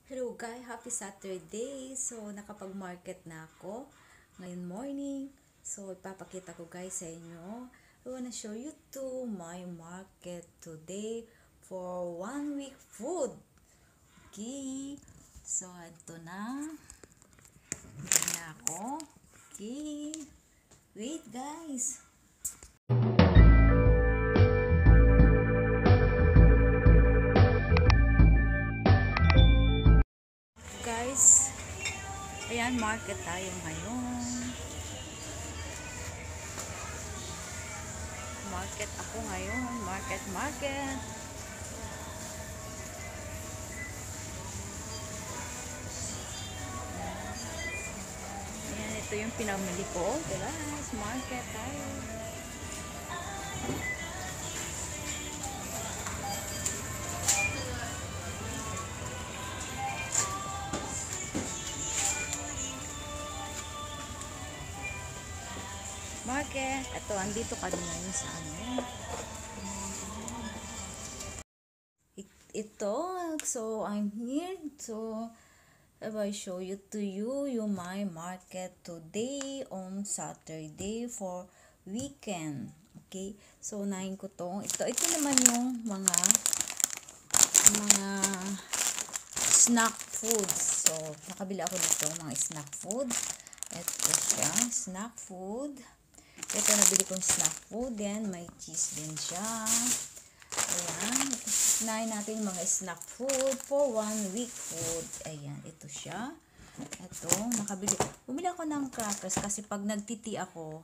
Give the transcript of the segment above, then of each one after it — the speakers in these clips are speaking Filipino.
Hello guys, happy Saturday. So, nakapag-market na ako ngayon morning. So, ipapakita ko guys sa inyo. I wanna show you to my market today for 1 week food. Okay. So, ito na. Ito na ako. Okay. Wait guys. Guys, ayan, market tayo ngayon. Market ako ngayon. Market. Ayan, ito yung pinamili ko. Guys, market tayo. Market. Ito, andito kami ngayon sa ano. Ito. So, I'm here. So, I will show you to you my market today on Saturday for weekend. Okay? So, unahin ko to. Ito naman yung mga snack foods. So, nakabili ako dito mga snack food. Ito siya, snack food. Ito nabili kong snack food. Then, may cheese din siya. Ayan. Unahin natin mga snack food for 1 week food. Ayan, ito siya. Ito, bumili ako ng crackers kasi pag nagtiti ako,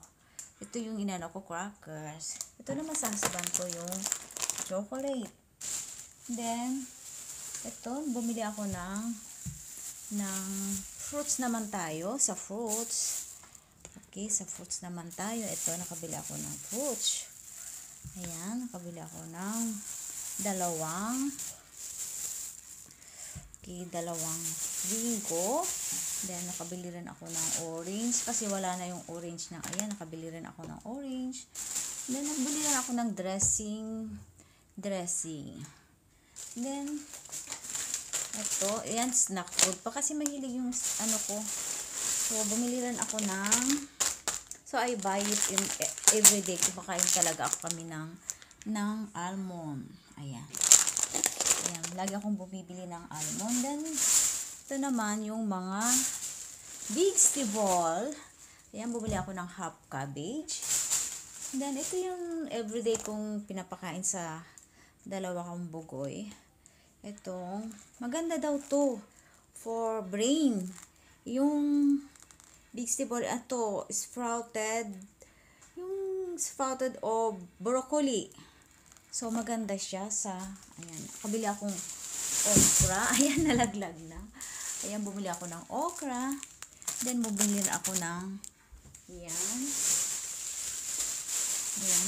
ito yung inano ko, crackers. Ito naman sasaban ko yung chocolate. Then, ito, bumili ako ng fruits naman tayo, sa fruits. Okay, sa fruits naman tayo. Ito, nakabili ako ng fruits. Ayan, nakabili ako ng dalawang linggo. Then, nakabili rin ako ng orange. Kasi wala na yung orange na. Ayan, nakabili rin ako ng orange. Then, nagbili rin ako ng dressing. Then, ito, ayan, snack food pa. Kasi mahilig yung ano ko. So, bumili rin ako so, I buy it in everyday. Kumakain talaga ako kami ng almond. Ayan. Ayan. Lagi akong bumibili ng almond. Then, ito naman yung mga vegetable. Ayan, bumili ako ng half cabbage. Then, ito yung everyday kong pinapakain sa dalawa kong bugoy. Ito, maganda daw to for brain. Yung vegetable, ito, sprouted o broccoli. So, maganda siya sa, ayan, kabili akong okra. Ayan, nalaglag na. Ayan, bumili ako ng okra. Then, bumili ako ng, ayan,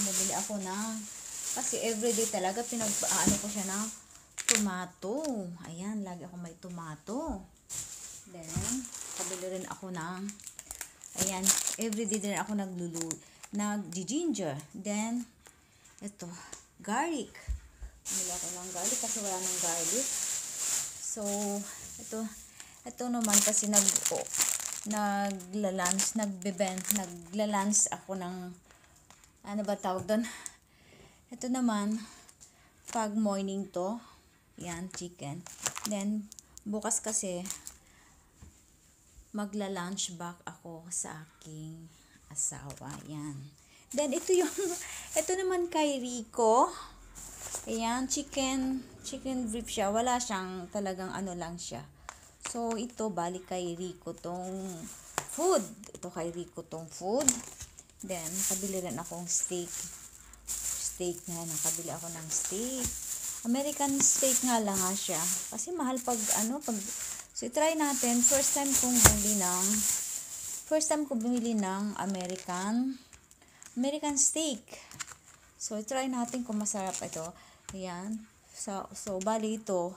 bumili ako kasi everyday talaga, ano ko siya ng tomato. Ayan, lagi ako may tomato. Then, kabili rin ako ayan, everyday din ako nag-ginger. Then, ito, garlic. Bumili ako ng garlic kasi wala ng garlic. So, ito naman kasi naglalunch ako ng, ano ba tawag doon? Ito naman, pag morning to, yan, chicken. Then, bukas kasi, magla-lunch back ako sa aking asawa. Yan. Then, ito naman kay Rico. Ayan, chicken beef siya. Wala siyang talagang ano lang siya. So, ito, balik kay Rico tong food. Ito kay Rico tong food. Then, nakabili rin akong steak na. Nakabili ako ng steak. American steak nga lang nga siya. Kasi mahal so, try natin. First time kong bumili ng American steak. So, try natin kung masarap ito. Ayan. So bali ito.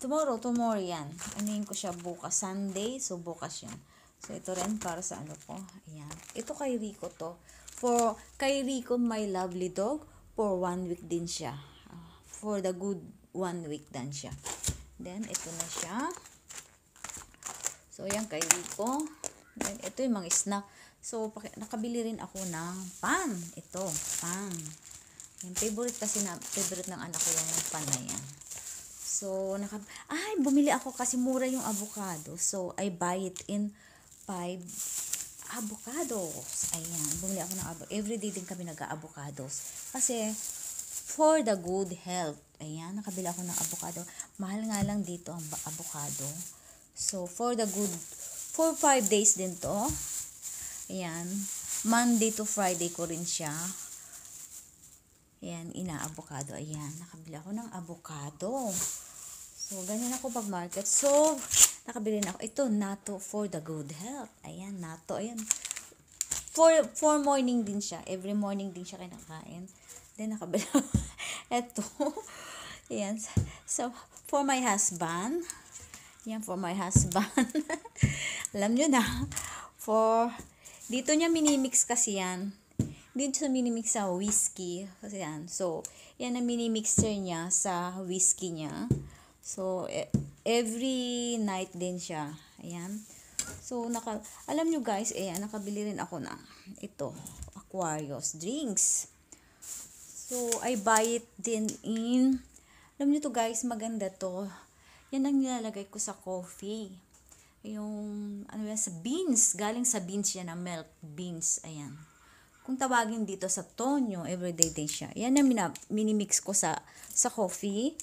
Tomorrow yan. Anuhin ko siya bukas. Sunday. So, bukas yan. So, ito rin para sa ano ko. Ayan. Ito kay Rico to. Kay Rico, my lovely dog. For 1 week din siya. for the good 1 week dan siya. Then, ito na siya. So, yan kay Rico. Then, ito yung mga snack. So, nakabili rin ako ng pan. Ito, pan. Yung favorite ng anak ko yung pan na yan. So, bumili ako kasi mura yung avocado. So, I buy it in 5 avocados. Ayan, bumili ako ng avocado. Everyday din kami nag-avocados. Kasi, for the good health. Ayan, nakabili ako ng avocado. Mahal nga lang dito ang avocado. So, for 5 days din to. Ayan, Monday to Friday ko rin siya. Ayan, ina-avocado. Ayan, nakabili ako ng avocado. So, ganyan ako pag-market. So, nakabili na ako. Ito, natto for the good health. Ayan, natto. Ayan. For morning din siya. Every morning din siya kinakain. Then, nakabili ako. Ito. Ayan. So, for my husband. Ayan, for my husband. Alam nyo na. Dito niya minimix kasi yan. Dito sa minimix sa whiskey. Kasi yan. So, yan ang minimixer niya sa whiskey niya. So, every night din siya. Ayan. So, alam nyo guys, ayan, nakabili rin ako ng ito, Aquarius drinks. So, I buy it din alam nyo to guys, maganda to. Yan ang nilalagay ko sa coffee. Yung, sa beans. Galing sa beans yan, ang milk beans. Ayan. Kung tawagin dito sa tonyo, everyday din siya. Yan ang minimix ko sa coffee.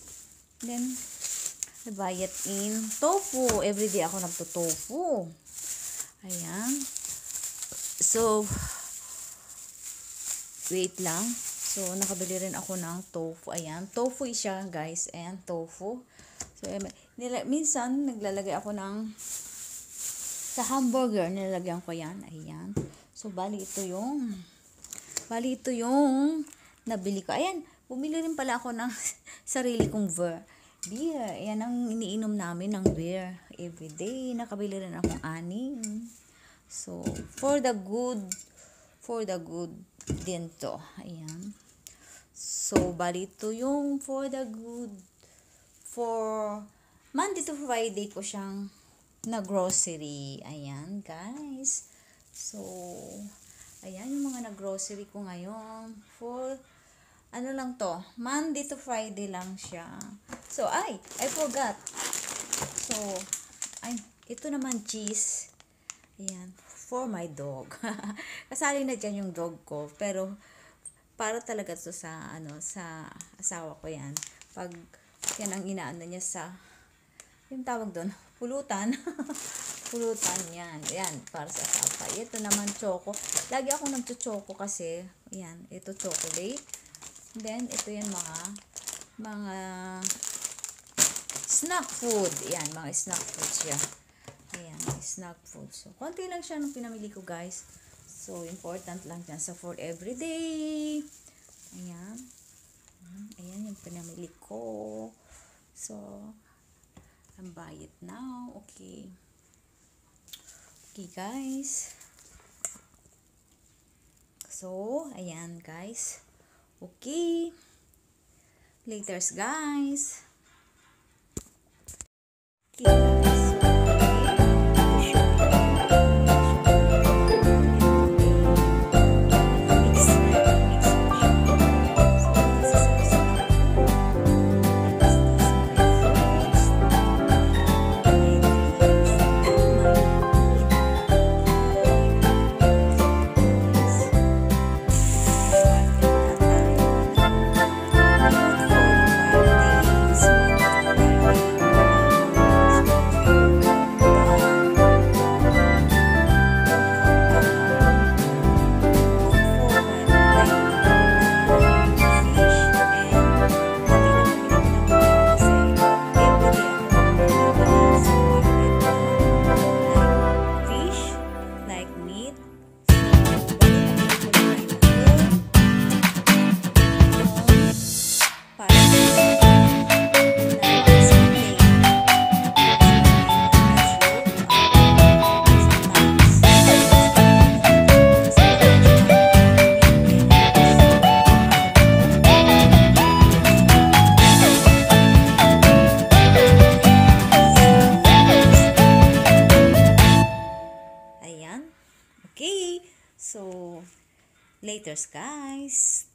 Then, I buy it in tofu. Everyday ako nagto-tofu. Ayan. So, wait lang. So, nakabili rin ako ng tofu. Ayan. Tofu siya, guys. Ayan, tofu. So, minsan, naglalagay ako sa hamburger, nilalagyan ko yan. Ayan. So, bali ito yung nabili ko. Ayan, bumili rin pala ako ng sarili kong beer. Ayan ang iniinom namin ng beer. Everyday, nakabili rin akong 6. So, for the good din to. Ayan. So, bali ito yung for the good. For Monday to Friday ko siyang na grocery. Ayan, guys. So, ayan yung mga na-grocery ko ngayon. For, lang to, Monday to Friday lang siya. So, I forgot. So, ito naman cheese. Ayan, for my dog. Kasali na dyan yung dog ko. Pero, para talaga to sa asawa ko yan. Pag, yan ang inaano niya sa, yung tawag doon, pulutan. Pulutan yan. Yan, para sa asawa. Ito naman choco. Lagi ako nagcho-choco kasi, yan, ito chocolate. Then, ito yan mga snack food. Yan, mga snack food siya. Ayan, snack food. So, konti lang siya nung pinamili ko, guys. So, important lang yan sa for everyday. Ayan. Ayan yung pinamili ko. So, I'll buy it now. Okay. Okay, guys. So, ayan, guys. Okay. Laters, guys. Okay, guys. So, laters guys!